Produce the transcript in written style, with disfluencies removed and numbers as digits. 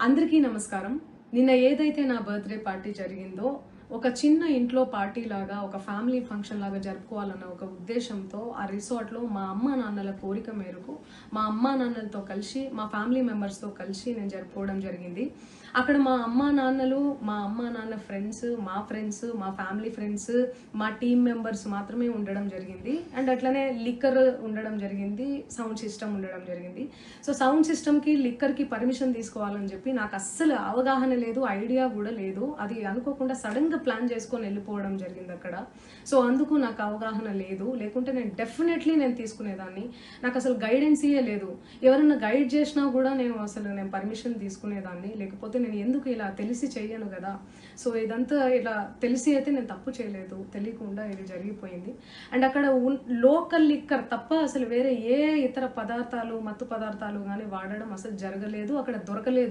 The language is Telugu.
అందరికీ నమస్కారం. నిన్న ఏదైతే నా బర్త్డే పార్టీ జరిగిందో ఒక చిన్న ఇంట్లో పార్టీ లాగా ఒక ఫ్యామిలీ ఫంక్షన్ లాగా జరుపుకోవాలన్న ఒక ఉద్దేశంతో ఆ రిసార్ట్లో మా అమ్మా నాన్నల కోరిక మేరకు మా అమ్మా నాన్నలతో కలిసి మా ఫ్యామిలీ మెంబర్స్తో కలిసి నేను జరుపుకోవడం జరిగింది. అక్కడ మా అమ్మా నాన్నలు, మా అమ్మా నాన్న ఫ్రెండ్స్, మా ఫ్యామిలీ ఫ్రెండ్స్, మా టీమ్ మెంబర్స్ మాత్రమే ఉండడం జరిగింది. అండ్ అట్లనే లిక్కర్ ఉండడం జరిగింది, సౌండ్ సిస్టమ్ ఉండడం జరిగింది. సో సౌండ్ సిస్టమ్కి లిక్కర్కి పర్మిషన్ తీసుకోవాలని చెప్పి నాకు అస్సలు అవగాహన లేదు, ఐడియా కూడా లేదు. అది అనుకోకుండా సడన్గా ప్లాన్ చేసుకొని వెళ్ళిపోవడం జరిగింది అక్కడ. సో అందుకు నాకు అవగాహన లేదు, లేకుంటే నేను డెఫినెట్లీ తీసుకునేదాన్ని. నాకు అసలు గైడెన్సీయే లేదు. ఎవరన్నా గైడ్ చేసినా కూడా నేను పర్మిషన్ తీసుకునేదాన్ని, లేకపోతే నేను ఎందుకు ఇలా తెలిసి చెయ్యను కదా. సో ఇదంతా ఇలా తెలిసి అయితే నేను తప్పు చేయలేదు, తెలియకుండా ఇది జరిగిపోయింది. అండ్ అక్కడ లోకల్ లిక్కర్ తప్ప అసలు వేరే ఏ ఇతర పదార్థాలు, మత్తు పదార్థాలు కానీ వాడడం అసలు జరగలేదు, అక్కడ దొరకలేదు.